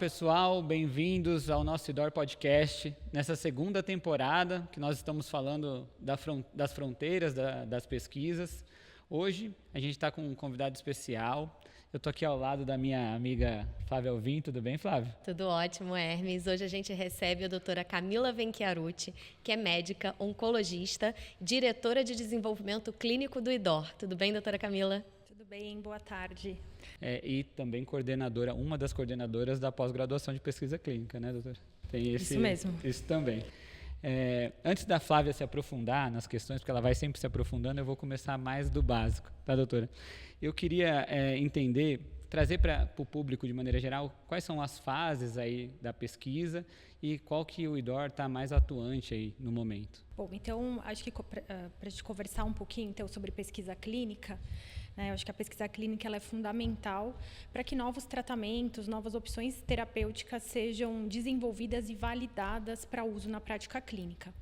pessoal, bem-vindos ao nosso IDOR Podcast. Nessa segunda temporada, que nós estamos falando das fronteiras das pesquisas. Hoje, a gente está com um convidado especial. Eu estou aqui ao lado da minha amiga Flávia Alvim. Tudo bem, Flávia? Tudo ótimo, Hermes. Hoje a gente recebe a doutora Camila Venchiarucci, que é médica, oncologista, diretora de desenvolvimento clínico do IDOR. Tudo bem, doutora Camila? Tudo bem, boa tarde. E também uma das coordenadoras da pós-graduação de pesquisa clínica, né, doutora? Tem Isso mesmo. Isso também. Antes da Flávia se aprofundar nas questões, porque ela vai sempre se aprofundando, eu vou começar mais do básico, tá, doutora? Eu queria trazer para o público, de maneira geral, quais são as fases aí da pesquisa e qual que o IDOR está mais atuante aí no momento. Bom, então, acho que para a gente conversar um pouquinho então, sobre pesquisa clínica, eu acho que a pesquisa clínica ela é fundamental para que novos tratamentos, novas opções terapêuticas sejam desenvolvidas e validadas para uso na prática clínica.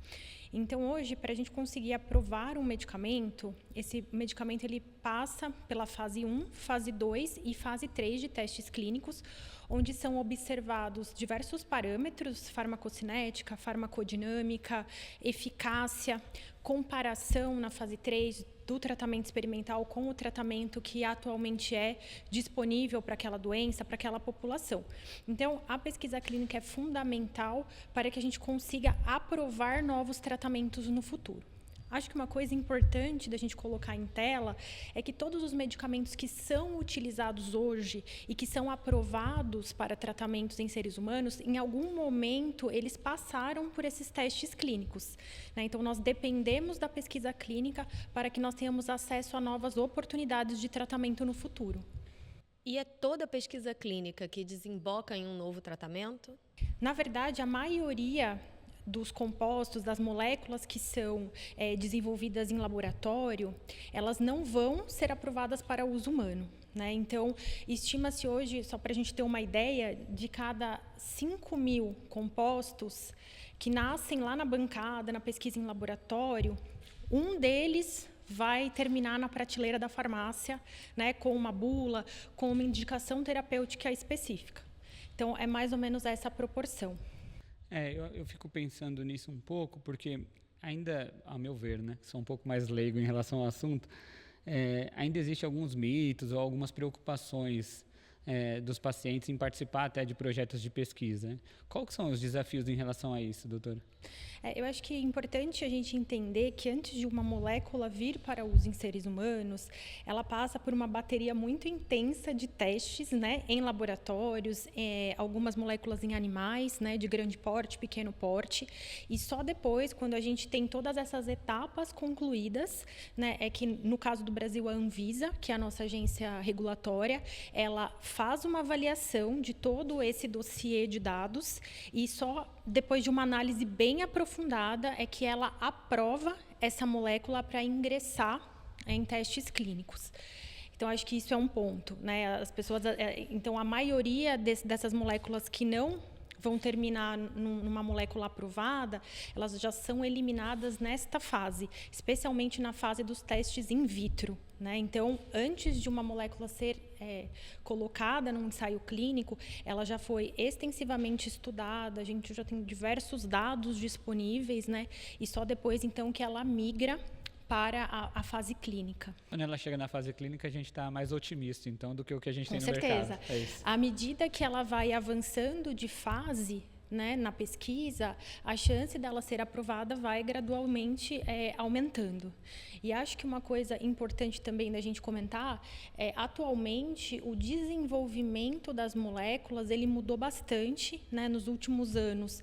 Então, hoje, para a gente conseguir aprovar um medicamento, esse medicamento ele passa pela fase 1, fase 2 e fase 3 de testes clínicos, onde são observados diversos parâmetros, farmacocinética, farmacodinâmica, eficácia, comparação na fase 3 do tratamento experimental com o tratamento que atualmente é disponível para aquela doença, para aquela população. Então, a pesquisa clínica é fundamental para que a gente consiga aprovar novos tratamentos no futuro. Acho que uma coisa importante da gente colocar em tela é que todos os medicamentos que são utilizados hoje e que são aprovados para tratamentos em seres humanos, em algum momento eles passaram por esses testes clínicos, né? Então, nós dependemos da pesquisa clínica para que nós tenhamos acesso a novas oportunidades de tratamento no futuro. E é toda pesquisa clínica que desemboca em um novo tratamento? Na verdade, a maioria dos compostos, das moléculas que são desenvolvidas em laboratório, elas não vão ser aprovadas para uso humano, né? Então, estima-se hoje, só para a gente ter uma ideia, de cada 5.000 compostos que nascem lá na bancada, na pesquisa em laboratório, um deles vai terminar na prateleira da farmácia, né, com uma bula, com uma indicação terapêutica específica. Então, é mais ou menos essa proporção. Eu fico pensando nisso um pouco, porque ainda, a meu ver, né, sou um pouco mais leigo em relação ao assunto, ainda existem alguns mitos ou algumas preocupações dos pacientes em participar até de projetos de pesquisa, né? Quais são os desafios em relação a isso, doutora? Eu acho que é importante a gente entender que antes de uma molécula vir para uso em seres humanos, ela passa por uma bateria muito intensa de testes, né, em laboratórios, algumas moléculas em animais, né, de grande porte, pequeno porte, e só depois, quando a gente tem todas essas etapas concluídas, né, é que no caso do Brasil a Anvisa, que é a nossa agência regulatória, ela faz uma avaliação de todo esse dossiê de dados e só depois de uma análise bem aprofundada é que ela aprova essa molécula para ingressar em testes clínicos. Então, acho que isso é um ponto, né? As pessoas, então, a maioria dessas moléculas que não vão terminar numa molécula aprovada, elas já são eliminadas nesta fase, especialmente na fase dos testes in vitro, né? Então, antes de uma molécula ser colocada num ensaio clínico, ela já foi extensivamente estudada, a gente já tem diversos dados disponíveis, né? E só depois, então, que ela migra para a fase clínica. Quando ela chega na fase clínica, a gente está mais otimista, então, do que o que a gente tem no mercado. Com certeza. À medida que ela vai avançando de fase, né, na pesquisa, a chance dela ser aprovada vai gradualmente aumentando. E acho que uma coisa importante também da gente comentar é, atualmente, o desenvolvimento das moléculas, ele mudou bastante, né, nos últimos anos.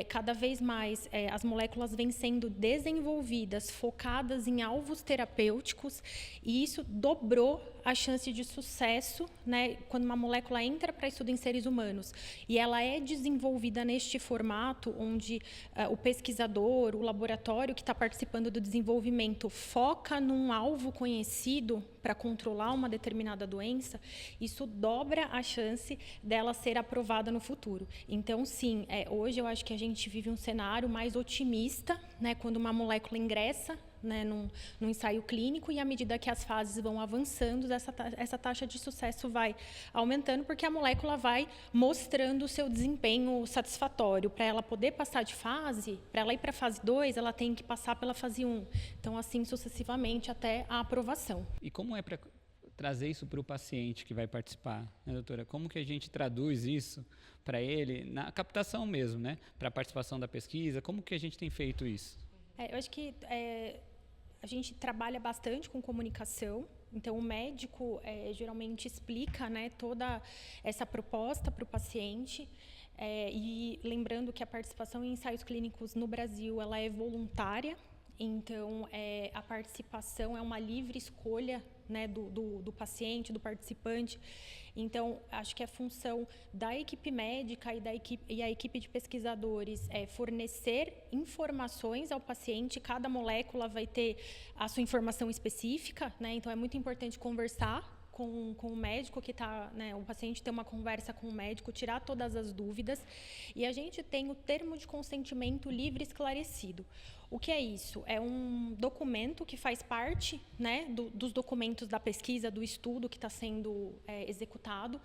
Cada vez mais as moléculas vêm sendo desenvolvidas, focadas em alvos terapêuticos, e isso dobrou a chance de sucesso, né, quando uma molécula entra para estudo em seres humanos e ela é desenvolvida neste formato, onde o pesquisador, o laboratório que está participando do desenvolvimento foca num alvo conhecido para controlar uma determinada doença, isso dobra a chance dela ser aprovada no futuro. Então, sim, hoje eu acho que a gente vive um cenário mais otimista, né, quando uma molécula ingressa né, num ensaio clínico, e à medida que as fases vão avançando, essa taxa de sucesso vai aumentando, porque a molécula vai mostrando o seu desempenho satisfatório. Para ela poder passar de fase, para ela ir para a fase 2, ela tem que passar pela fase 1. Então, assim sucessivamente até a aprovação. E como é para trazer isso para o paciente que vai participar, né, doutora? Como que a gente traduz isso para ele na captação mesmo, né? Para a participação da pesquisa, como que a gente tem feito isso? Eu acho que a gente trabalha bastante com comunicação. Então, o médico geralmente explica, né, toda essa proposta para o paciente. E lembrando que a participação em ensaios clínicos no Brasil ela é voluntária. Então, a participação é uma livre escolha, né, do paciente, do participante. Então, acho que a função da equipe médica e a equipe de pesquisadores é fornecer informações ao paciente. Cada molécula vai ter a sua informação específica, né? Então, é muito importante conversar com o médico que está, né, o paciente ter uma conversa com o médico, tirar todas as dúvidas. E a gente tem o termo de consentimento livre esclarecido. O que é isso? É um documento que faz parte, né, dos documentos da pesquisa, do estudo que está sendo executado,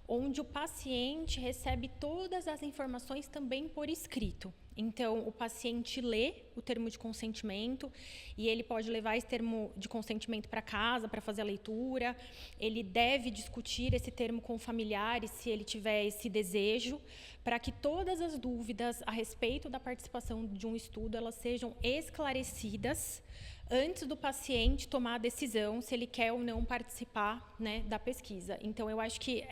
onde o paciente recebe todas as informações também por escrito. Então, o paciente lê o termo de consentimento e ele pode levar esse termo de consentimento para casa para fazer a leitura. Ele deve discutir esse termo com familiares, se ele tiver esse desejo, para que todas as dúvidas a respeito da participação de um estudo elas sejam esclarecidas antes do paciente tomar a decisão se ele quer ou não participar, né, da pesquisa. Então, eu acho que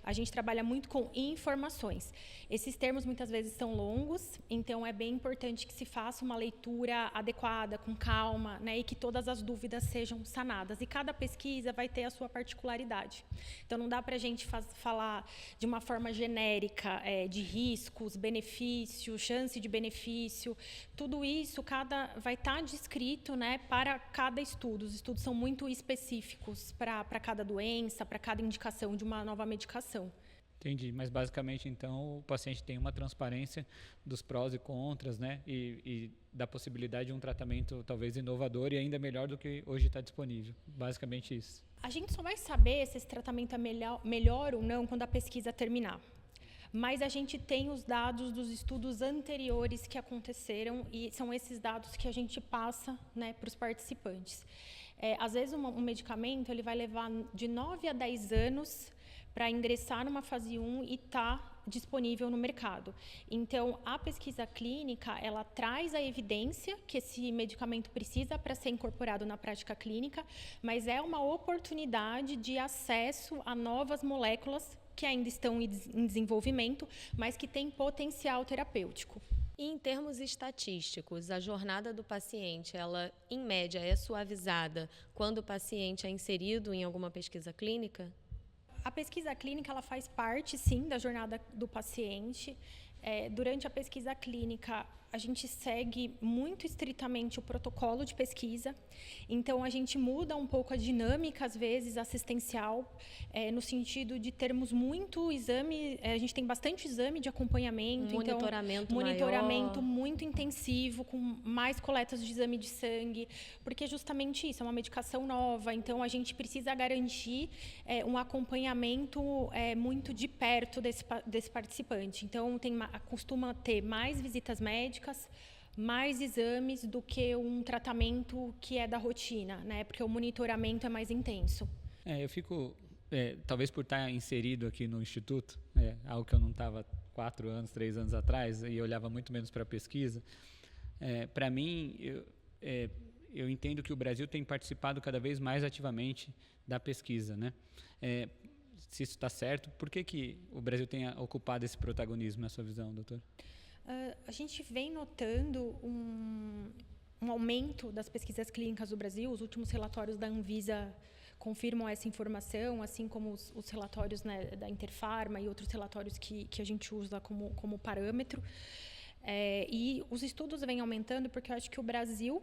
a gente trabalha muito com informações. Esses termos, muitas vezes, são longos, então é bem importante que se faça uma leitura adequada, com calma, né, e que todas as dúvidas sejam sanadas. E cada pesquisa vai ter a sua particularidade. Então, não dá para a gente falar de uma forma genérica de riscos, benefícios, chance de benefício. Tudo isso vai estar descrito, né, para cada estudo. Os estudos são muito específicos para cada doença, para cada indicação de uma nova medicação. Entendi, mas basicamente, então, o paciente tem uma transparência dos prós e contras, né, e da possibilidade de um tratamento talvez inovador e ainda melhor do que hoje está disponível. Basicamente isso. A gente só vai saber se esse tratamento é melhor ou não quando a pesquisa terminar. Mas a gente tem os dados dos estudos anteriores que aconteceram e são esses dados que a gente passa, né, para os participantes. Às vezes, um medicamento ele vai levar de 9 a 10 anos para ingressar numa fase 1 e estar disponível no mercado. Então, a pesquisa clínica, ela traz a evidência que esse medicamento precisa para ser incorporado na prática clínica, mas é uma oportunidade de acesso a novas moléculas que ainda estão em desenvolvimento, mas que têm potencial terapêutico. E em termos estatísticos, a jornada do paciente, ela, em média, é suavizada quando o paciente é inserido em alguma pesquisa clínica? A pesquisa clínica ela faz parte, sim, da jornada do paciente. Durante a pesquisa clínica, a gente segue muito estritamente o protocolo de pesquisa. Então, a gente muda um pouco a dinâmica, às vezes, assistencial, no sentido de termos muito exame, a gente tem bastante exame de acompanhamento. Monitoramento muito intensivo, com mais coletas de exame de sangue, porque justamente isso, é uma medicação nova, então a gente precisa garantir um acompanhamento muito de perto desse participante. Então, costuma ter mais visitas médicas, mais exames do que um tratamento que é da rotina, né? Porque o monitoramento é mais intenso. Eu fico, talvez por estar inserido aqui no Instituto, algo que eu não estava 4 anos, 3 anos atrás, e olhava muito menos para a pesquisa, para mim, eu entendo que o Brasil tem participado cada vez mais ativamente da pesquisa, né? Se isso está certo, por que o Brasil tem ocupado esse protagonismo, na sua visão, doutor? A gente vem notando um aumento das pesquisas clínicas do Brasil. Os últimos relatórios da Anvisa confirmam essa informação, assim como os relatórios, né, da Interpharma e outros relatórios que a gente usa como parâmetro. E os estudos vêm aumentando porque eu acho que o Brasil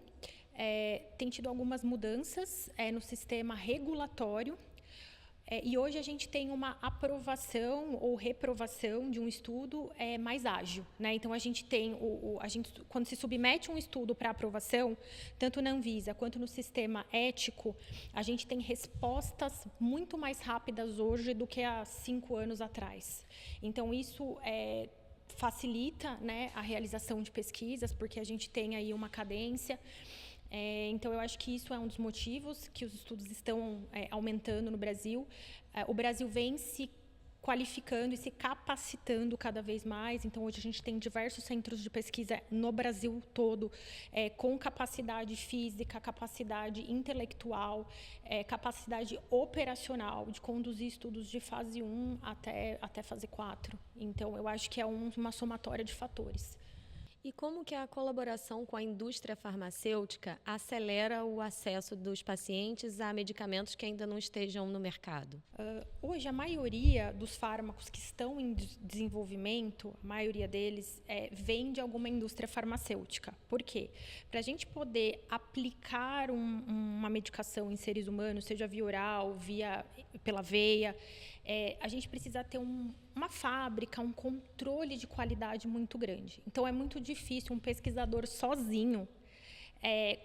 tem tido algumas mudanças no sistema regulatório. E hoje a gente tem uma aprovação ou reprovação de um estudo mais ágil, né? Então a gente tem quando se submete um estudo para aprovação, tanto na Anvisa quanto no sistema ético, a gente tem respostas muito mais rápidas hoje do que há 5 anos atrás. Então isso facilita, né, a realização de pesquisas, porque a gente tem aí uma cadência. Então, eu acho que isso é um dos motivos que os estudos estão aumentando no Brasil. O Brasil vem se qualificando e se capacitando cada vez mais. Então, hoje a gente tem diversos centros de pesquisa no Brasil todo, com capacidade física, capacidade intelectual, capacidade operacional de conduzir estudos de fase 1 até fase 4. Então, eu acho que é uma somatória de fatores. E como que a colaboração com a indústria farmacêutica acelera o acesso dos pacientes a medicamentos que ainda não estejam no mercado? Hoje, a maioria dos fármacos que estão em desenvolvimento, a maioria deles vem de alguma indústria farmacêutica. Por quê? Para a gente poder aplicar uma medicação em seres humanos, seja via oral, pela veia, a gente precisa ter uma fábrica, um controle de qualidade muito grande. Então, é muito difícil um pesquisador sozinho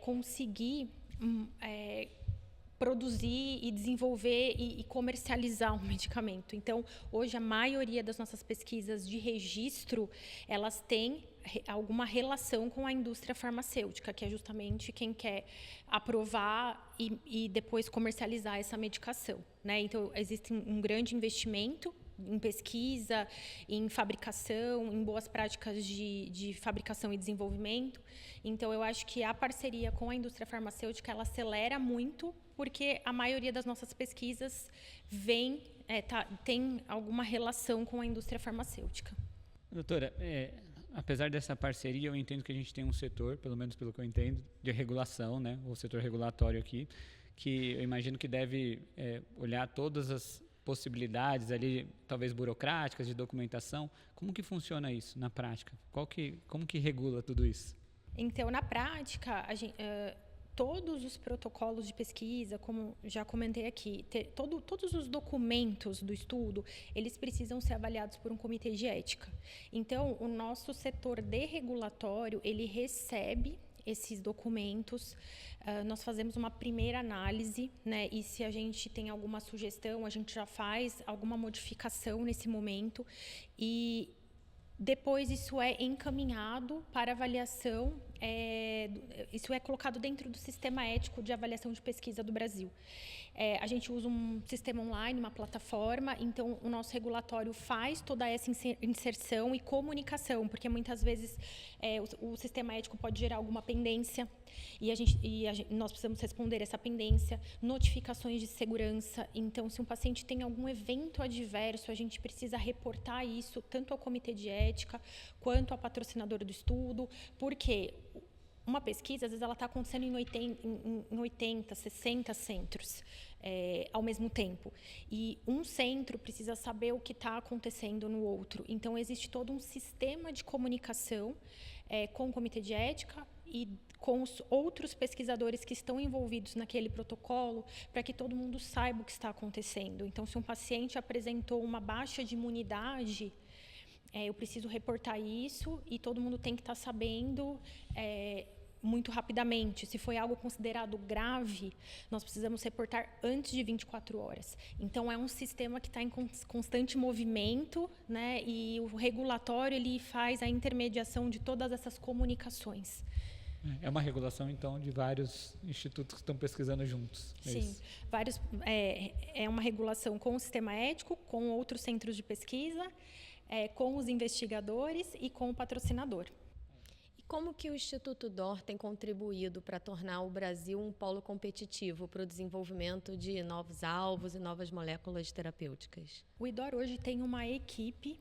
conseguir produzir e desenvolver e comercializar um medicamento. Então, hoje, a maioria das nossas pesquisas de registro, elas têm alguma relação com a indústria farmacêutica, que é justamente quem quer aprovar e depois comercializar essa medicação, né? Então, existe um grande investimento em pesquisa, em fabricação, em boas práticas de fabricação e desenvolvimento. Então, eu acho que a parceria com a indústria farmacêutica, ela acelera muito, porque a maioria das nossas pesquisas tem alguma relação com a indústria farmacêutica. Doutora, apesar dessa parceria, eu entendo que a gente tem um setor, pelo menos pelo que eu entendo, de regulação, né, o setor regulatório aqui, que eu imagino que deve olhar todas as possibilidades ali, talvez burocráticas, de documentação. Como que funciona isso na prática? Como que regula tudo isso? Então, na prática, todos os protocolos de pesquisa, como já comentei aqui, todos os documentos do estudo, eles precisam ser avaliados por um comitê de ética. Então, o nosso setor de regulatório, ele recebe esses documentos, nós fazemos uma primeira análise, né? E se a gente tem alguma sugestão, a gente já faz alguma modificação nesse momento e depois isso é encaminhado para avaliação, isso é colocado dentro do sistema ético de avaliação de pesquisa do Brasil. A gente usa um sistema online, uma plataforma, então o nosso regulatório faz toda essa inserção e comunicação, porque muitas vezes o sistema ético pode gerar alguma pendência e nós precisamos responder essa pendência, notificações de segurança. Então, se um paciente tem algum evento adverso, a gente precisa reportar isso tanto ao comitê de ética quanto ao patrocinador do estudo, porque uma pesquisa, às vezes, ela está acontecendo em 80, 60 centros ao mesmo tempo. E um centro precisa saber o que está acontecendo no outro. Então, existe todo um sistema de comunicação com o comitê de ética e com os outros pesquisadores que estão envolvidos naquele protocolo, para que todo mundo saiba o que está acontecendo. Então, se um paciente apresentou uma baixa de imunidade, eu preciso reportar isso e todo mundo tem que estar sabendo muito rapidamente. Se foi algo considerado grave, nós precisamos reportar antes de 24 horas. Então, é um sistema que está em constante movimento, né? E o regulatório ele faz a intermediação de todas essas comunicações. É uma regulação, então, de vários institutos que estão pesquisando juntos. Sim, é uma regulação com o sistema ético, com outros centros de pesquisa, com os investigadores e com o patrocinador. E como que o Instituto DOR tem contribuído para tornar o Brasil um polo competitivo para o desenvolvimento de novos alvos e novas moléculas terapêuticas? O IDOR hoje tem uma equipe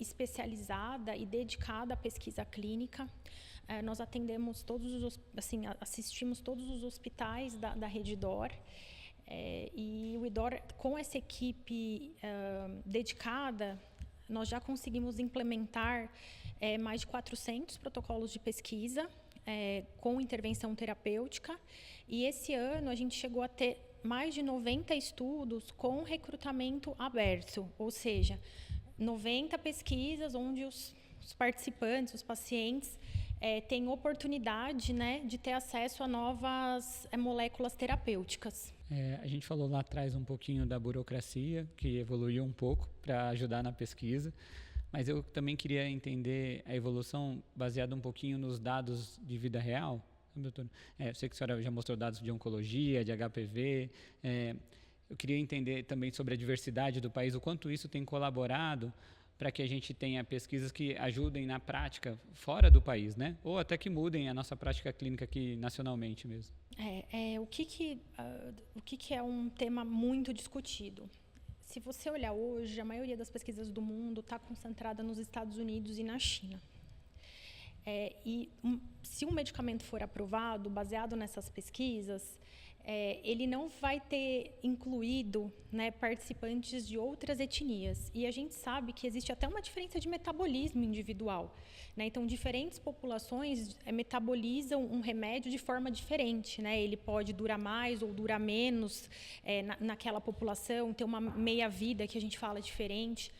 especializada e dedicada à pesquisa clínica. Nós atendemos assistimos todos os hospitais da rede DOR. E o IDOR, com essa equipe dedicada, nós já conseguimos implementar mais de 400 protocolos de pesquisa com intervenção terapêutica. E esse ano a gente chegou a ter mais de 90 estudos com recrutamento aberto, ou seja, 90 pesquisas onde os participantes, os pacientes, têm oportunidade, né, de ter acesso a novas moléculas terapêuticas. A gente falou lá atrás um pouquinho da burocracia, que evoluiu um pouco para ajudar na pesquisa, mas eu também queria entender a evolução baseada um pouquinho nos dados de vida real. Doutor, eu sei que a senhora já mostrou dados de oncologia, de HPV. Eu queria entender também sobre a diversidade do país, o quanto isso tem colaborado para que a gente tenha pesquisas que ajudem na prática fora do país, né? Ou até que mudem a nossa prática clínica aqui nacionalmente mesmo. O que é um tema muito discutido? Se você olhar hoje, a maioria das pesquisas do mundo está concentrada nos Estados Unidos e na China. Se um medicamento for aprovado, baseado nessas pesquisas, ele não vai ter incluído, né, participantes de outras etnias. E a gente sabe que existe até uma diferença de metabolismo individual, né? Então, diferentes populações metabolizam um remédio de forma diferente, né? Ele pode durar mais ou durar menos naquela população, ter uma meia-vida que a gente fala diferente.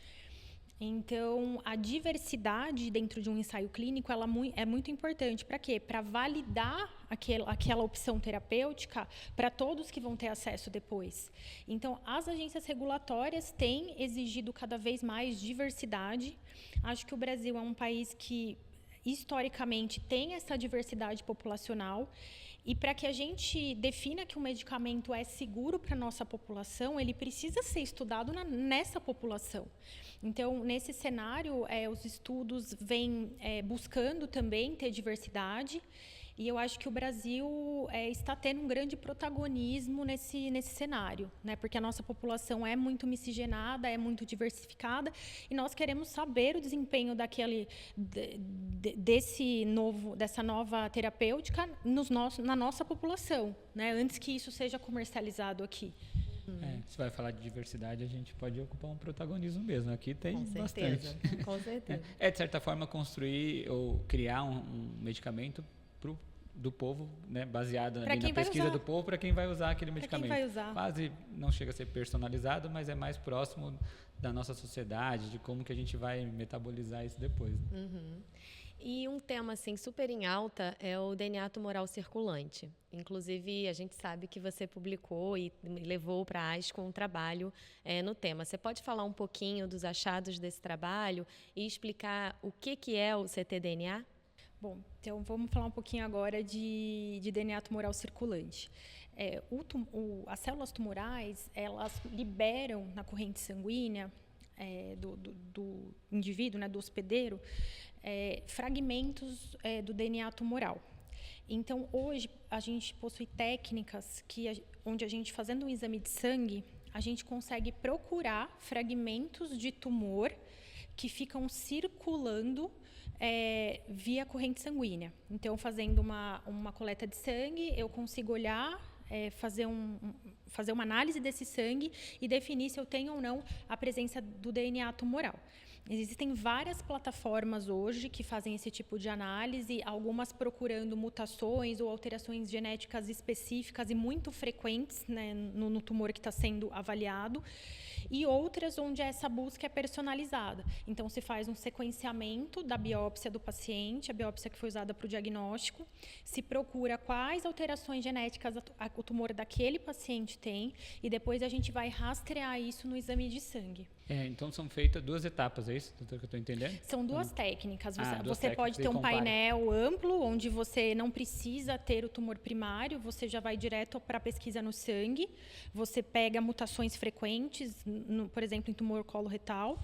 Então, a diversidade dentro de um ensaio clínico é muito importante. Para quê? Para validar aquela opção terapêutica para todos que vão ter acesso depois. Então, as agências regulatórias têm exigido cada vez mais diversidade. Acho que o Brasil é um país que, historicamente, tem essa diversidade populacional. E para que a gente defina que um medicamento é seguro para a nossa população, ele precisa ser estudado nessa população. Então, nesse cenário, os estudos vêm buscando também ter diversidade. E eu acho que o Brasil está tendo um grande protagonismo nesse cenário, né? Porque a nossa população é muito miscigenada, é muito diversificada, e nós queremos saber o desempenho dessa nova terapêutica na nossa população, né? Antes que isso seja comercializado aqui. Se vai falar de diversidade, a gente pode ocupar um protagonismo mesmo. Aqui tem bastante. Com certeza. De certa forma, construir ou criar um medicamento do povo, né, baseado na pesquisa do povo, para quem vai usar aquele medicamento. Quem vai usar. Quase não chega a ser personalizado, mas é mais próximo da nossa sociedade, de como que a gente vai metabolizar isso depois. Né? Uhum. E um tema assim super em alta é o DNA tumoral circulante. Inclusive, a gente sabe que você publicou e levou para a ASCO um trabalho no tema. Você pode falar um pouquinho dos achados desse trabalho e explicar o que é o ctDNA? Bom, então vamos falar um pouquinho agora de DNA tumoral circulante. As células tumorais, elas liberam na corrente sanguínea do indivíduo, né, do hospedeiro, fragmentos do DNA tumoral. Então, hoje, a gente possui técnicas onde a gente, fazendo um exame de sangue, a gente consegue procurar fragmentos de tumor que ficam circulando via corrente sanguínea. Então, fazendo uma coleta de sangue, eu consigo olhar, fazer uma análise desse sangue e definir se eu tenho ou não a presença do DNA tumoral. Existem várias plataformas hoje que fazem esse tipo de análise, algumas procurando mutações ou alterações genéticas específicas e muito frequentes, né, no tumor que está sendo avaliado, e outras onde essa busca é personalizada. Então, se faz um sequenciamento da biópsia do paciente, a biópsia que foi usada para o diagnóstico, se procura quais alterações genéticas o tumor daquele paciente tem, e depois a gente vai rastrear isso no exame de sangue. Então, são feitas 2 etapas, é isso, doutor, que eu estou entendendo? São 2 técnicas. Você técnicas, pode ter um painel amplo, onde você não precisa ter o tumor primário, você já vai direto para a pesquisa no sangue, você pega mutações frequentes, por exemplo, em tumor coloretal,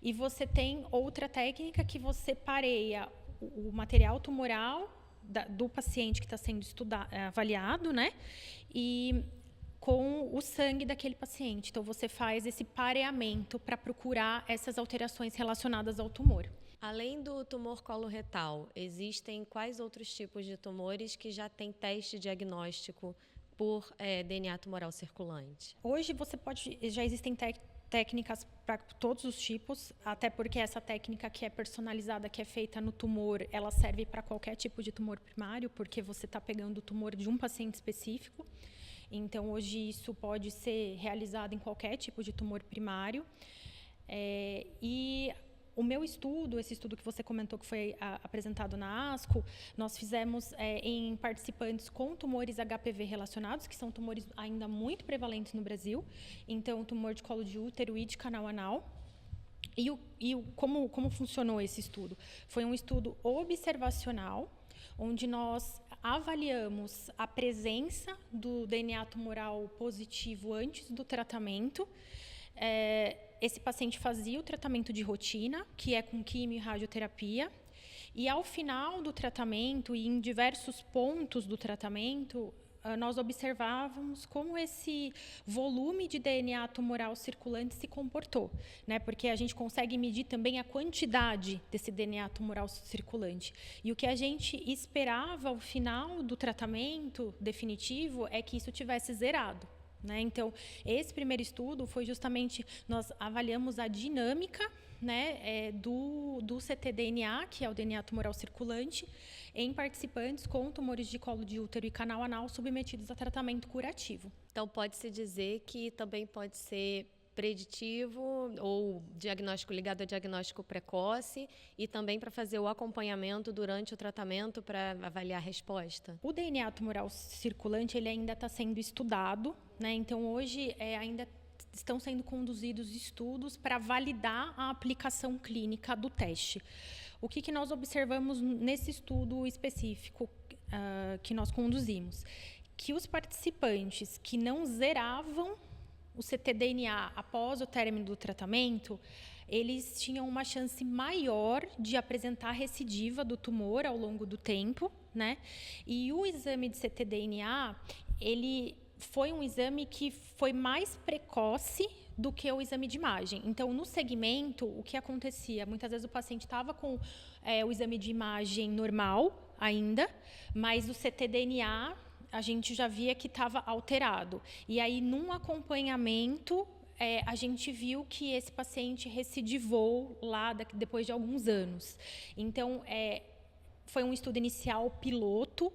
e você tem outra técnica que você pareia o material tumoral do paciente que está sendo avaliado, né? E com o sangue daquele paciente. Então, você faz esse pareamento para procurar essas alterações relacionadas ao tumor. Além do tumor coloretal, existem quais outros tipos de tumores que já têm teste diagnóstico por DNA tumoral circulante? Hoje, já existem técnicas para todos os tipos, até porque essa técnica que é personalizada, que é feita no tumor, ela serve para qualquer tipo de tumor primário, porque você está pegando o tumor de um paciente específico. Então, hoje isso pode ser realizado em qualquer tipo de tumor primário. E o meu estudo, esse estudo que você comentou que foi apresentado na ASCO, nós fizemos em participantes com tumores HPV relacionados, que são tumores ainda muito prevalentes no Brasil. Então, tumor de colo de útero e de canal anal. Como funcionou esse estudo? Foi um estudo observacional, onde nós avaliamos a presença do DNA tumoral positivo antes do tratamento. Esse paciente fazia o tratamento de rotina, que é com quimio e radioterapia, e ao final do tratamento e em diversos pontos do tratamento, nós observávamos como esse volume de DNA tumoral circulante se comportou, né? Porque a gente consegue medir também a quantidade desse DNA tumoral circulante. E o que a gente esperava ao final do tratamento definitivo é que isso tivesse zerado. Né? Então, esse primeiro estudo foi justamente, nós avaliamos a dinâmica, né, do ctDNA, que é o DNA tumoral circulante, em participantes com tumores de colo de útero e canal anal submetidos a tratamento curativo. Então, pode-se dizer que também pode ser preditivo ou diagnóstico ligado a diagnóstico precoce e também para fazer o acompanhamento durante o tratamento para avaliar a resposta? O DNA tumoral circulante ele ainda está sendo estudado, né? Então hoje ainda estão sendo conduzidos estudos para validar a aplicação clínica do teste. O que nós observamos nesse estudo específico que nós conduzimos? Que os participantes que não zeravam o ctDNA após o término do tratamento, eles tinham uma chance maior de apresentar recidiva do tumor ao longo do tempo, né? E o exame de ctDNA, ele foi um exame que foi mais precoce do que o exame de imagem. Então, no segmento, o que acontecia? Muitas vezes o paciente estava com o exame de imagem normal ainda, mas o ctDNA a gente já via que estava alterado. E aí, num acompanhamento, a gente viu que esse paciente recidivou lá depois de alguns anos. Então, foi um estudo inicial piloto.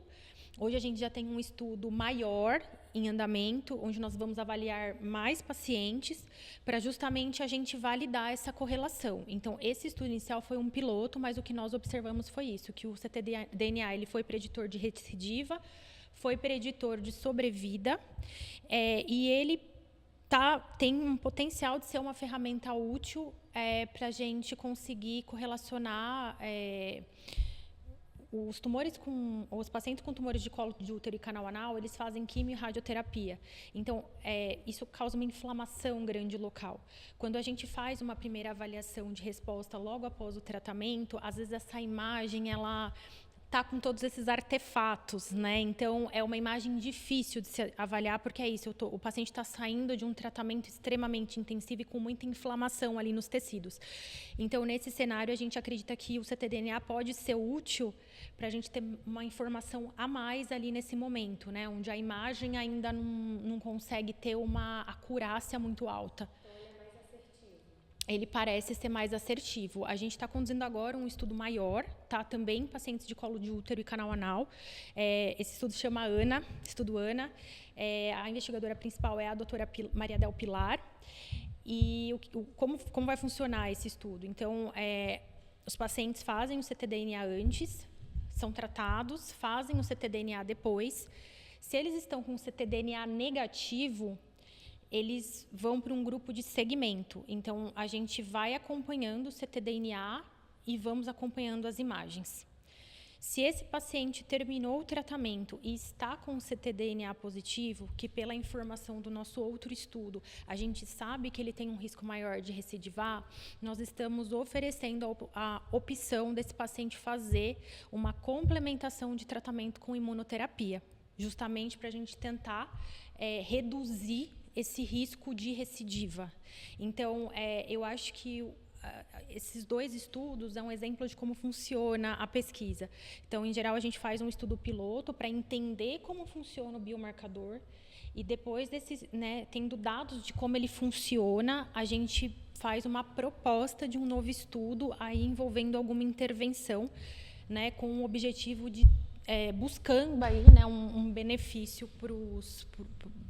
Hoje a gente já tem um estudo maior em andamento, onde nós vamos avaliar mais pacientes para justamente a gente validar essa correlação. Então, esse estudo inicial foi um piloto, mas o que nós observamos foi isso, que o ctDNA ele foi preditor de recidiva, foi preditor de sobrevida, e ele tem um potencial de ser uma ferramenta útil para a gente conseguir correlacionar os pacientes com tumores de colo de útero e canal anal, eles fazem quimio e radioterapia. Então, isso causa uma inflamação grande local. Quando a gente faz uma primeira avaliação de resposta logo após o tratamento, às vezes essa imagem, ela está com todos esses artefatos, né? Então, é uma imagem difícil de se avaliar, porque é isso, o paciente está saindo de um tratamento extremamente intensivo e com muita inflamação ali nos tecidos. Então, nesse cenário, a gente acredita que o ctDNA pode ser útil para a gente ter uma informação a mais ali nesse momento, né? Onde a imagem ainda não consegue ter uma acurácia muito alta. Ele parece ser mais assertivo. A gente está conduzindo agora um estudo maior, tá? Também em pacientes de colo de útero e canal anal. Esse estudo se chama ANA, estudo ANA. A investigadora principal é a doutora Maria Del Pilar. E como vai funcionar esse estudo? Então, os pacientes fazem o ctDNA antes, são tratados, fazem o ctDNA depois. Se eles estão com ctDNA negativo, eles vão para um grupo de segmento. Então, a gente vai acompanhando o ctDNA e vamos acompanhando as imagens. Se esse paciente terminou o tratamento e está com o ctDNA positivo, que pela informação do nosso outro estudo, a gente sabe que ele tem um risco maior de recidivar, nós estamos oferecendo a opção desse paciente fazer uma complementação de tratamento com imunoterapia, justamente para a gente tentar reduzir esse risco de recidiva. Então, eu acho que esses dois estudos é um exemplo de como funciona a pesquisa. Então, em geral, a gente faz um estudo piloto para entender como funciona o biomarcador e depois tendo dados de como ele funciona, a gente faz uma proposta de um novo estudo aí envolvendo alguma intervenção, né, com o objetivo de buscando aí, né, um benefício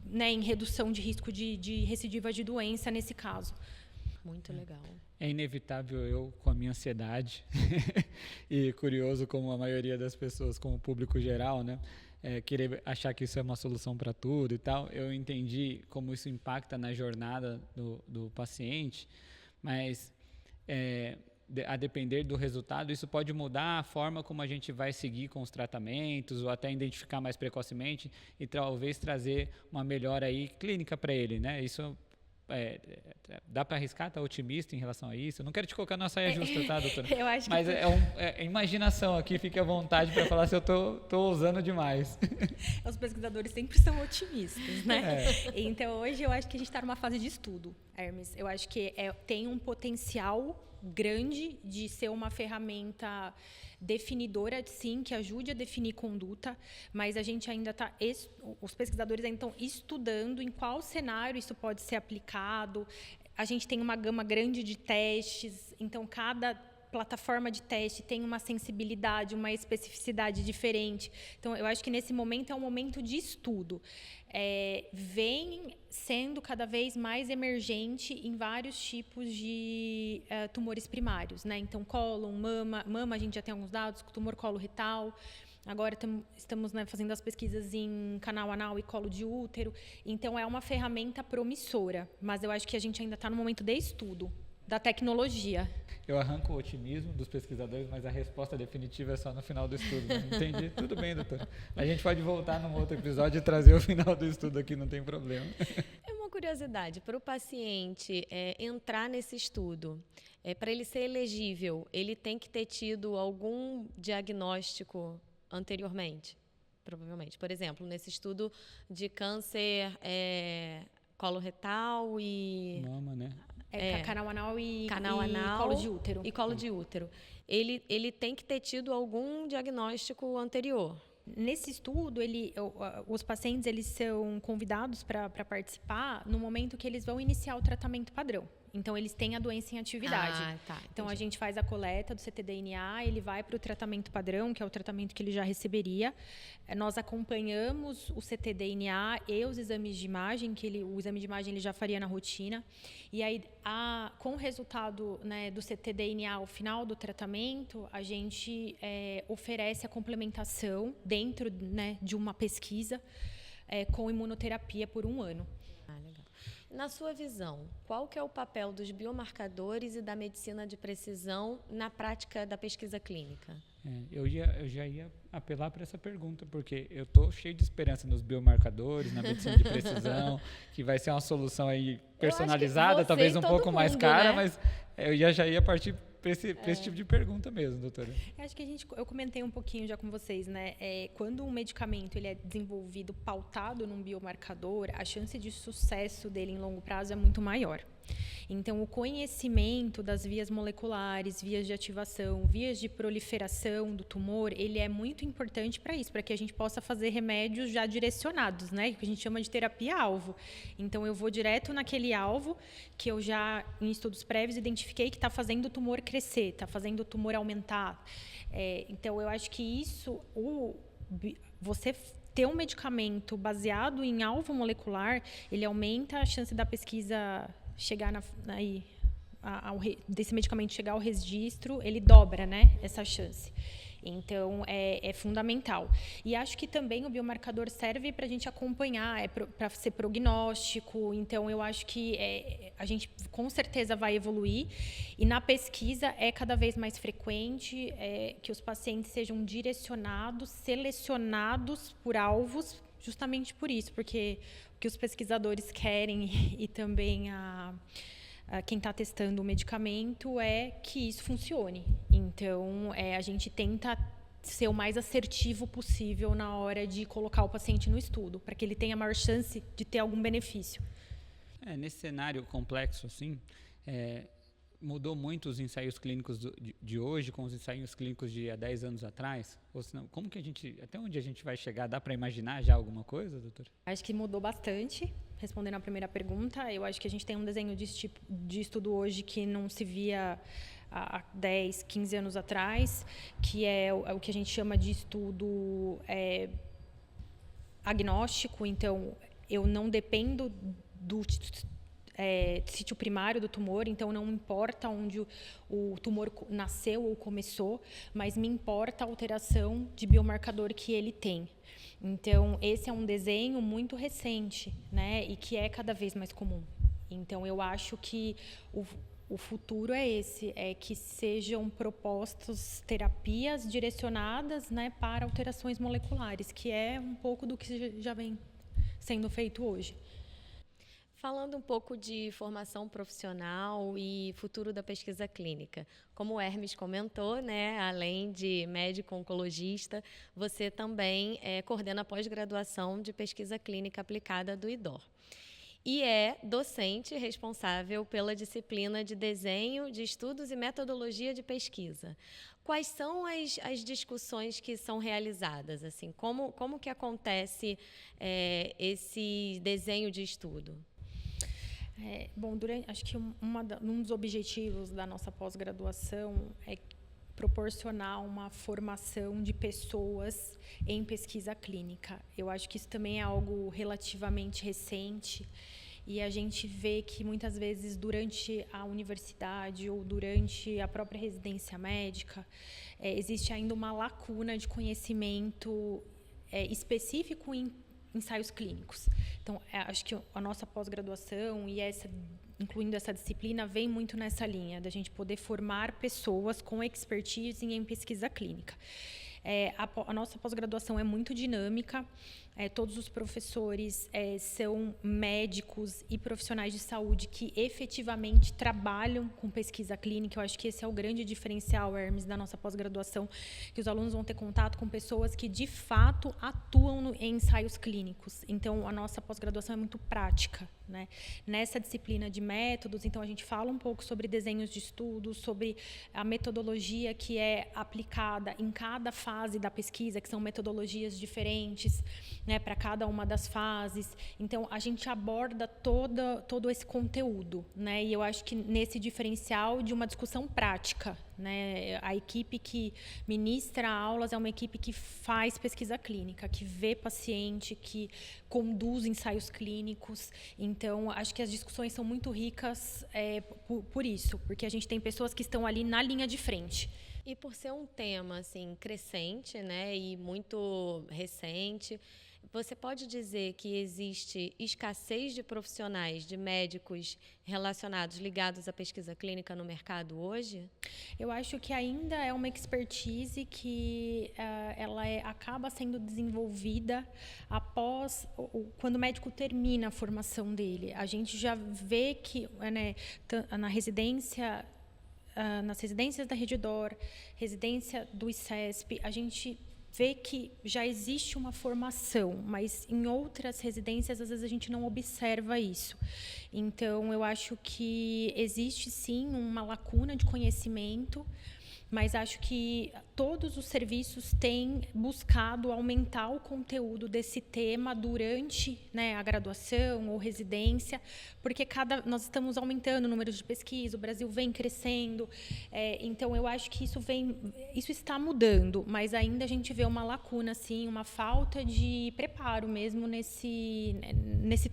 né, em redução de risco de recidiva de doença nesse caso. Muito legal. É inevitável eu, com a minha ansiedade, e curioso como a maioria das pessoas, como o público geral, né, querer achar que isso é uma solução para tudo e tal. Eu entendi como isso impacta na jornada do paciente, mas a depender do resultado, isso pode mudar a forma como a gente vai seguir com os tratamentos ou até identificar mais precocemente e talvez trazer uma melhora aí clínica para ele, né? Isso dá para arriscar, estar otimista em relação a isso? Eu não quero te colocar numa saia justa, tá, doutora? Eu acho que mas é imaginação aqui, fique à vontade para falar se eu tô usando demais. Os pesquisadores sempre são otimistas, né? Então, hoje eu acho que a gente está numa fase de estudo, Hermes. Eu acho que tem um potencial grande de ser uma ferramenta definidora, sim, que ajude a definir conduta, mas a gente ainda os pesquisadores ainda estão estudando em qual cenário isso pode ser aplicado. A gente tem uma gama grande de testes, então cada plataforma de teste tem uma sensibilidade, uma especificidade diferente. Então, eu acho que nesse momento é um momento de estudo. Vem sendo cada vez mais emergente em vários tipos de tumores primários, né? Então, cólon, mama, a gente já tem alguns dados, tumor coloretal. Agora estamos, né, fazendo as pesquisas em canal anal e colo de útero. Então, é uma ferramenta promissora, mas eu acho que a gente ainda está no momento de estudo da tecnologia. Eu arranco o otimismo dos pesquisadores, mas a resposta definitiva é só no final do estudo. Né? Entendi? Tudo bem, doutora. A gente pode voltar num outro episódio e trazer o final do estudo aqui, não tem problema. É uma curiosidade, para o paciente entrar nesse estudo, para ele ser elegível, ele tem que ter tido algum diagnóstico anteriormente? Provavelmente. Por exemplo, nesse estudo de câncer coloretal e... Mama, né? Canal anal e colo de útero. E colo de útero. Ele tem que ter tido algum diagnóstico anterior. Nesse estudo, os pacientes eles são convidados para participar no momento que eles vão iniciar o tratamento padrão. Então, eles têm a doença em atividade. Então, a gente faz a coleta do ctDNA, ele vai para o tratamento padrão, que é o tratamento que ele já receberia. Nós acompanhamos o ctDNA e os exames de imagem, o exame de imagem ele já faria na rotina. E aí, com o resultado, né, do ctDNA ao final do tratamento, a gente oferece a complementação dentro, né, de uma pesquisa com imunoterapia por 1 ano. Legal. Na sua visão, qual que é o papel dos biomarcadores e da medicina de precisão na prática da pesquisa clínica? Eu já ia apelar para essa pergunta, porque eu estou cheio de esperança nos biomarcadores, na medicina de precisão, que vai ser uma solução aí personalizada, talvez um pouco mais cara, né? Mas eu já ia partir para esse tipo de pergunta mesmo, doutora. Acho que eu comentei um pouquinho já com vocês, né? Quando um medicamento ele é desenvolvido pautado num biomarcador, a chance de sucesso dele em longo prazo é muito maior. Então, o conhecimento das vias moleculares, vias de ativação, vias de proliferação do tumor, ele é muito importante para isso, para que a gente possa fazer remédios já direcionados, né? Que a gente chama de terapia-alvo. Então, eu vou direto naquele alvo que eu já, em estudos prévios, identifiquei que está fazendo o tumor crescer, está fazendo o tumor aumentar. Então, eu acho que isso, você ter um medicamento baseado em alvo molecular, ele aumenta a chance da pesquisa chegar desse medicamento chegar ao registro, ele dobra, né, essa chance. Então, é fundamental. E acho que também o biomarcador serve para a gente acompanhar, para ser prognóstico. Então, eu acho que a gente com certeza vai evoluir. E na pesquisa é cada vez mais frequente que os pacientes sejam direcionados, selecionados por alvos, justamente por isso, porque o que os pesquisadores querem e também quem está testando o medicamento é que isso funcione. Então, a gente tenta ser o mais assertivo possível na hora de colocar o paciente no estudo, para que ele tenha a maior chance de ter algum benefício. Nesse cenário complexo, assim, mudou muito os ensaios clínicos de hoje com os ensaios clínicos de há 10 anos atrás? Ou senão, como que até onde a gente vai chegar? Dá para imaginar já alguma coisa, doutor? Acho que mudou bastante. Respondendo à primeira pergunta, eu acho que a gente tem um desenho de estudo hoje que não se via há 10, 15 anos atrás, que é o que a gente chama de estudo agnóstico. Então, eu não dependo do sítio primário do tumor, então não importa onde o tumor nasceu ou começou, mas me importa a alteração de biomarcador que ele tem. Então, esse é um desenho muito recente, né, e que é cada vez mais comum. Então, eu acho que o futuro é esse, é que sejam propostas terapias direcionadas, né, para alterações moleculares, que é um pouco do que já vem sendo feito hoje. Falando um pouco de formação profissional e futuro da pesquisa clínica. Como o Hermes comentou, né, além de médico oncologista, você também coordena a pós-graduação de pesquisa clínica aplicada do IDOR. E é docente responsável pela disciplina de desenho de estudos e metodologia de pesquisa. Quais são as discussões que são realizadas? Assim, como que acontece esse desenho de estudo? Bom, acho que um dos objetivos da nossa pós-graduação é proporcionar uma formação de pessoas em pesquisa clínica. Eu acho que isso também é algo relativamente recente e a gente vê que muitas vezes durante a universidade ou durante a própria residência médica existe ainda uma lacuna de conhecimento específico em ensaios clínicos. Então, acho que a nossa pós-graduação e incluindo essa disciplina, vem muito nessa linha, da gente poder formar pessoas com expertise em pesquisa clínica. A nossa pós-graduação é muito dinâmica, todos os professores são médicos e profissionais de saúde que efetivamente trabalham com pesquisa clínica. Eu acho que esse é o grande diferencial, Hermes, da nossa pós-graduação, que os alunos vão ter contato com pessoas que, de fato, atuam em ensaios clínicos. Então, a nossa pós-graduação é muito prática, né? Nessa disciplina de métodos, então, a gente fala um pouco sobre desenhos de estudos, sobre a metodologia que é aplicada em cada fase da pesquisa, que são metodologias diferentes, né, para cada uma das fases. Então, a gente aborda todo esse conteúdo, né? E eu acho que nesse diferencial de uma discussão prática, né? A equipe que ministra aulas é uma equipe que faz pesquisa clínica, que vê paciente, que conduz ensaios clínicos. Então, acho que as discussões são muito ricas por isso, porque a gente tem pessoas que estão ali na linha de frente. E por ser um tema assim crescente, né, e muito recente, você pode dizer que existe escassez de profissionais, de médicos relacionados, ligados à pesquisa clínica no mercado hoje? Eu acho que ainda é uma expertise que ela acaba sendo desenvolvida após, quando o médico termina a formação dele. A gente já vê que, né, na residência, nas residências da Redditor, residência do ICESP, a gente vê que já existe uma formação, mas em outras residências, às vezes, a gente não observa isso. Então, eu acho que existe, sim, uma lacuna de conhecimento, mas acho que todos os serviços têm buscado aumentar o conteúdo desse tema durante, né, a graduação ou residência, porque nós estamos aumentando o número de pesquisa, o Brasil vem crescendo, então eu acho que isso está mudando, mas ainda a gente vê uma lacuna, assim, uma falta de preparo mesmo nesse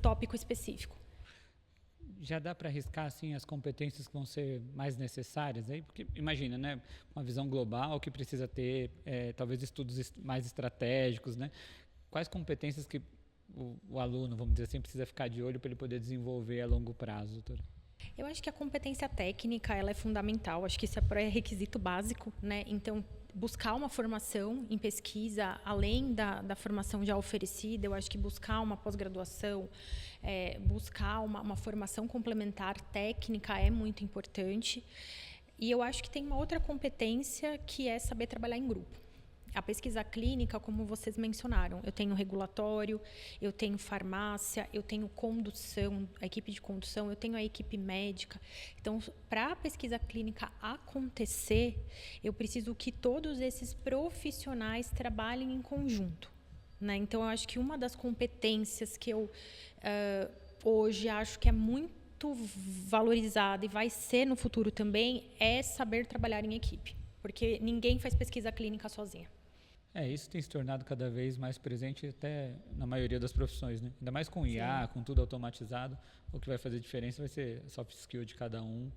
tópico específico. Já dá para arriscar assim as competências que vão ser mais necessárias aí, porque imagina, né, uma visão global que precisa ter talvez estudos mais estratégicos, né? Quais competências que o aluno, vamos dizer assim, precisa ficar de olho para ele poder desenvolver a longo prazo, doutora? Eu acho que a competência técnica ela é fundamental. Acho que isso é pré-requisito básico, né? Então, buscar uma formação em pesquisa, além da formação já oferecida, eu acho que buscar uma pós-graduação, buscar uma formação complementar técnica é muito importante. E eu acho que tem uma outra competência que é saber trabalhar em grupo. A pesquisa clínica, como vocês mencionaram, eu tenho regulatório, eu tenho farmácia, eu tenho condução, a equipe de condução, eu tenho a equipe médica. Então, para a pesquisa clínica acontecer, eu preciso que todos esses profissionais trabalhem em conjunto, né? Então, eu acho que uma das competências que eu hoje acho que é muito valorizada e vai ser no futuro também é saber trabalhar em equipe, porque ninguém faz pesquisa clínica sozinha. Isso tem se tornado cada vez mais presente até na maioria das profissões, né? Ainda mais com IA, com tudo automatizado, o que vai fazer diferença vai ser soft skill de cada um,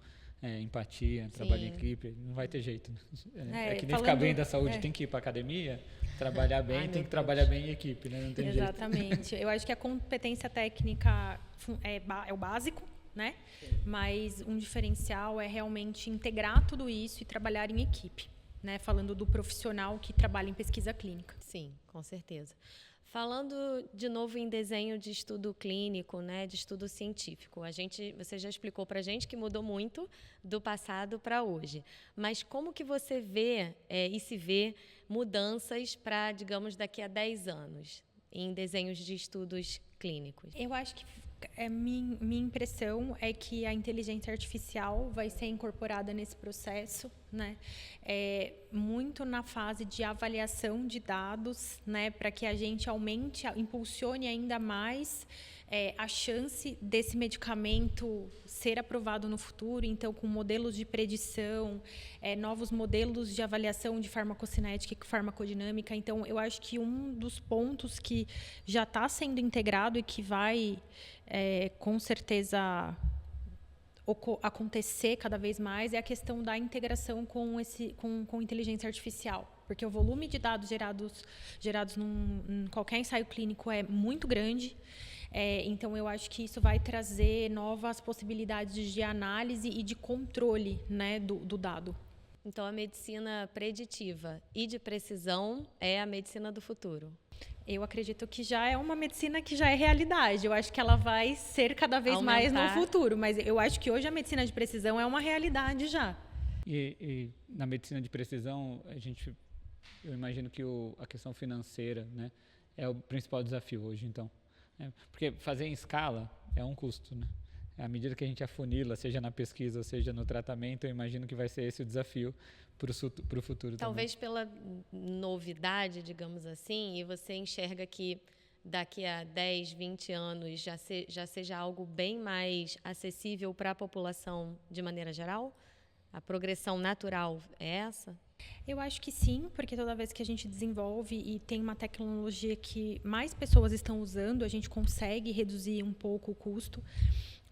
empatia, trabalho em equipe, não vai ter jeito. Né? Que nem ficar bem da saúde, tem que ir para academia, trabalhar bem, tem que trabalhar bem em equipe, né? Não tem jeito. Exatamente. Eu acho que a competência técnica é o básico, né? Mas um diferencial é realmente integrar tudo isso e trabalhar em equipe. Né, falando do profissional que trabalha em pesquisa clínica. Sim, com certeza. Falando de novo em desenho de estudo clínico, né, de estudo científico, você já explicou para a gente que mudou muito do passado para hoje. Mas como que você vê e se vê mudanças para, digamos, daqui a 10 anos em desenhos de estudos clínicos? Eu acho que minha impressão é que a inteligência artificial vai ser incorporada nesse processo, né? Muito na fase de avaliação de dados, né? Para que a gente impulsione ainda mais a chance desse medicamento ser aprovado no futuro, então com modelos de predição, novos modelos de avaliação de farmacocinética e farmacodinâmica. Então, eu acho que um dos pontos que já está sendo integrado e que vai, com certeza, acontecer cada vez mais é a questão da integração com inteligência artificial, porque o volume de dados gerados em qualquer ensaio clínico é muito grande. Então, eu acho que isso vai trazer novas possibilidades de análise e de controle, né, do dado. Então, a medicina preditiva e de precisão é a medicina do futuro. Eu acredito que já é uma medicina que já é realidade. Eu acho que ela vai ser cada vez mais no futuro. Mas eu acho que hoje a medicina de precisão é uma realidade já. E na medicina de precisão, eu imagino que a questão financeira, né, é o principal desafio hoje, então. Porque fazer em escala é um custo, né? À medida que a gente afunila, seja na pesquisa ou seja no tratamento, eu imagino que vai ser esse o desafio para o futuro. Talvez também. pela novidade, digamos assim, e você enxerga que daqui a 10, 20 anos já seja algo bem mais acessível para a população de maneira geral? A progressão natural é essa? Eu acho que sim, porque toda vez que a gente desenvolve e tem uma tecnologia que mais pessoas estão usando, a gente consegue reduzir um pouco o custo.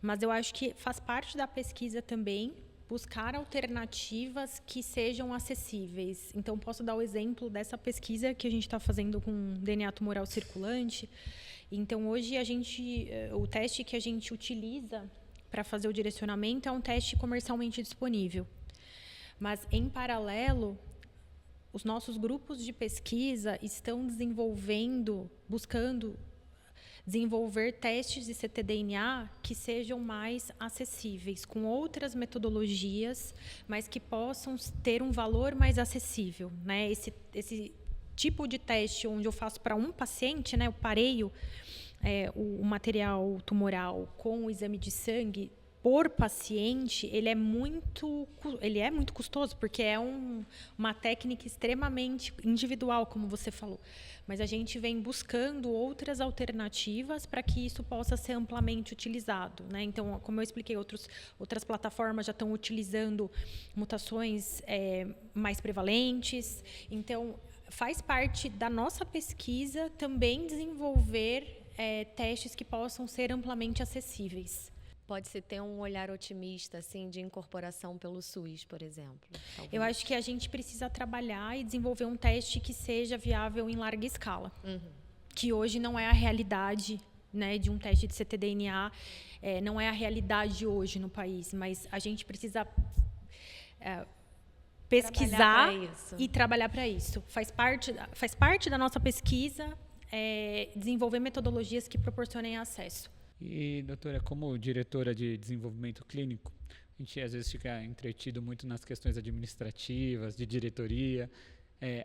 Mas eu acho que faz parte da pesquisa também buscar alternativas que sejam acessíveis. Então, posso dar o exemplo dessa pesquisa que a gente está fazendo com DNA tumoral circulante. Então, hoje, o teste que a gente utiliza para fazer o direcionamento é um teste comercialmente disponível. Mas, em paralelo, os nossos grupos de pesquisa estão buscando desenvolver testes de ctDNA que sejam mais acessíveis, com outras metodologias, mas que possam ter um valor mais acessível, né? Esse tipo de teste onde eu faço para um paciente, né, eu pareio o material tumoral com o exame de sangue por paciente, ele é muito custoso, porque é uma técnica extremamente individual, como você falou. Mas a gente vem buscando outras alternativas para que isso possa ser amplamente utilizado, né? Então, como eu expliquei, outras plataformas já estão utilizando mutações mais prevalentes. Então, faz parte da nossa pesquisa também desenvolver testes que possam ser amplamente acessíveis. Pode-se ter um olhar otimista, assim, de incorporação pelo SUS, por exemplo? Talvez. Eu acho que a gente precisa trabalhar e desenvolver um teste que seja viável em larga escala, que hoje não é a realidade, né, de um teste de ctDNA, não é a realidade hoje no país, mas a gente precisa pesquisar e trabalhar para isso. Faz parte da nossa pesquisa desenvolver metodologias que proporcionem acesso. E, doutora, como diretora de desenvolvimento clínico, a gente às vezes fica entretido muito nas questões administrativas, de diretoria.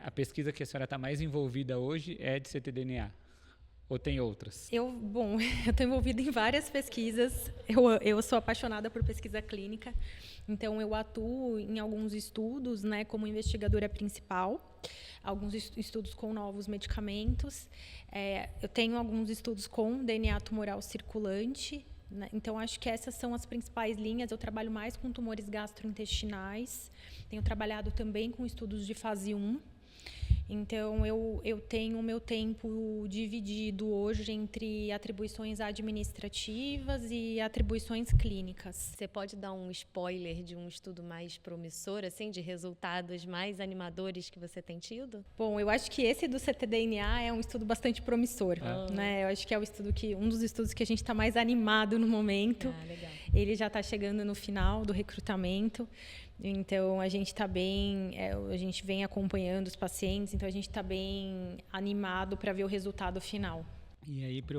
a pesquisa que a senhora está mais envolvida hoje é de ctDNA? Ou tem outras? Eu estou envolvida em várias pesquisas. Eu sou apaixonada por pesquisa clínica. Então, eu atuo em alguns estudos, né, como investigadora principal. Alguns estudos com novos medicamentos. Eu tenho alguns estudos com DNA tumoral circulante. Né? Então, acho que essas são as principais linhas. Eu trabalho mais com tumores gastrointestinais. Tenho trabalhado também com estudos de fase 1. Então, eu tenho o meu tempo dividido hoje entre atribuições administrativas e atribuições clínicas. Você pode dar um spoiler de um estudo mais promissor, assim, de resultados mais animadores que você tem tido? Bom, eu acho que esse do ctDNA é um estudo bastante promissor. Né? Eu acho que é um dos estudos que a gente está mais animado no momento. Legal. Ele já está chegando no final do recrutamento. Então, a gente está bem, a gente vem acompanhando os pacientes, então a gente está bem animado para ver o resultado final. E aí, para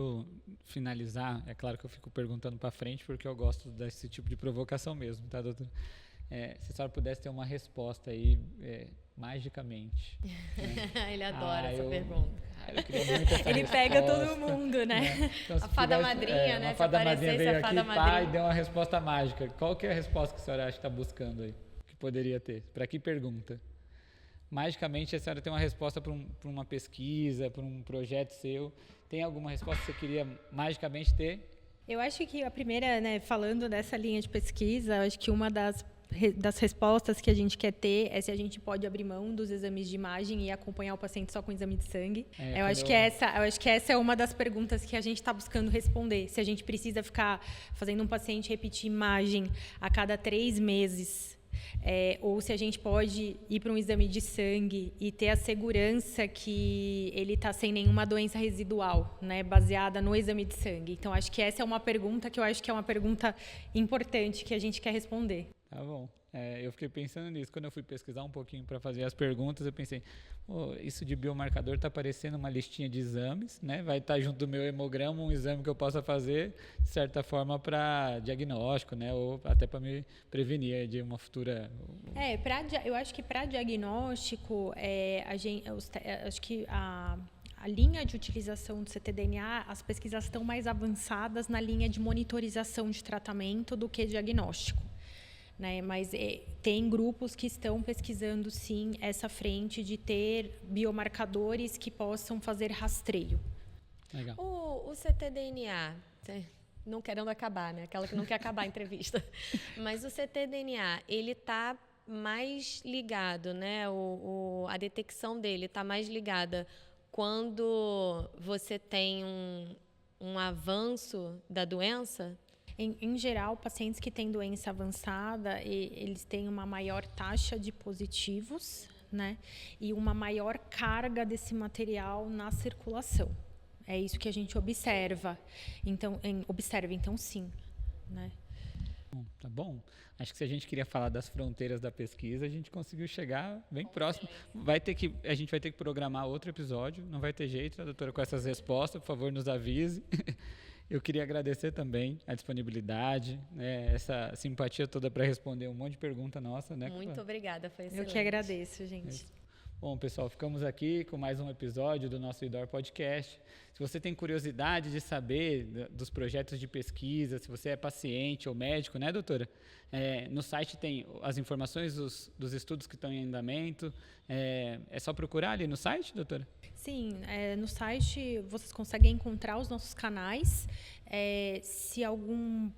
finalizar, é claro que eu fico perguntando para frente, porque eu gosto desse tipo de provocação mesmo, tá, doutora? Se a senhora pudesse ter uma resposta aí, magicamente. Né? Ele adora essa pergunta. Eu queria muito essa Ele resposta, pega todo mundo, né? Então, a fada madrinha, né? A fada se madrinha veio a fada aqui madrinha. e deu uma resposta mágica. Qual que é a resposta que a senhora acha que está buscando aí? Que poderia ter? Para que pergunta? Magicamente, a senhora tem uma resposta para uma pesquisa, para um projeto seu. Tem alguma resposta que você queria magicamente ter? Eu acho que a primeira, né, falando dessa linha de pesquisa, eu acho que uma das respostas que a gente quer ter é se a gente pode abrir mão dos exames de imagem e acompanhar o paciente só com exame de sangue. Eu acho que essa é uma das perguntas que a gente está buscando responder. Se a gente precisa ficar fazendo um paciente repetir imagem a cada 3 meses, ou se a gente pode ir para um exame de sangue e ter a segurança que ele está sem nenhuma doença residual, né, baseada no exame de sangue. Então, acho que essa é uma pergunta que eu acho que é uma pergunta importante que a gente quer responder. Tá bom. Eu fiquei pensando nisso. Quando eu fui pesquisar um pouquinho para fazer as perguntas, eu pensei, isso de biomarcador está parecendo uma listinha de exames, né? Vai estar junto do meu hemograma um exame que eu possa fazer, de certa forma, para diagnóstico, né? Ou até para me prevenir de uma futura... Eu acho que para diagnóstico, acho que a linha de utilização do ctDNA, as pesquisas estão mais avançadas na linha de monitorização de tratamento do que diagnóstico. Né? Mas tem grupos que estão pesquisando, sim, essa frente de ter biomarcadores que possam fazer rastreio. Legal. O ctDNA, não querendo acabar, né? Aquela que não quer acabar a entrevista. Mas o ctDNA, ele está mais ligado, né? A detecção dele está mais ligada quando você tem um avanço da doença? Em geral, pacientes que têm doença avançada, eles têm uma maior taxa de positivos, né? E uma maior carga desse material na circulação. É isso que a gente observa. Então sim, né? Tá bom. Acho que se a gente queria falar das fronteiras da pesquisa, a gente conseguiu chegar bem próximo. A gente vai ter que programar outro episódio, não vai ter jeito, a doutora, com essas respostas, por favor, nos avise. Eu queria agradecer também a disponibilidade, né, essa simpatia toda para responder um monte de pergunta nossa. Né? Muito obrigada, foi excelente. Eu que agradeço, gente. Bom, pessoal, ficamos aqui com mais um episódio do nosso IDOR Podcast. Se você tem curiosidade de saber dos projetos de pesquisa, se você é paciente ou médico, né, doutora? No site tem as informações dos estudos que estão em andamento. É só procurar ali no site, doutora? Sim, no site vocês conseguem encontrar os nossos canais. Se algum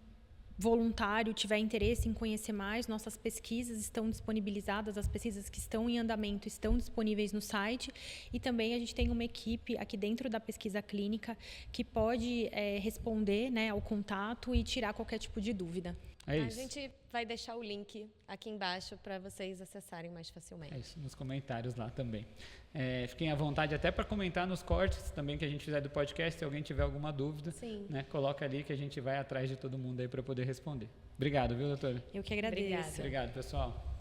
voluntário tiver interesse em conhecer mais, nossas pesquisas estão disponibilizadas, as pesquisas que estão em andamento estão disponíveis no site, e também a gente tem uma equipe aqui dentro da pesquisa clínica que pode responder, né, ao contato e tirar qualquer tipo de dúvida. É isso. A gente vai deixar o link aqui embaixo para vocês acessarem mais facilmente. É isso, nos comentários lá também. Fiquem à vontade até para comentar nos cortes também que a gente fizer do podcast, se alguém tiver alguma dúvida, né, coloca ali que a gente vai atrás de todo mundo aí para poder responder. Obrigado, viu, doutora? Eu que agradeço. Obrigada. Obrigado, pessoal.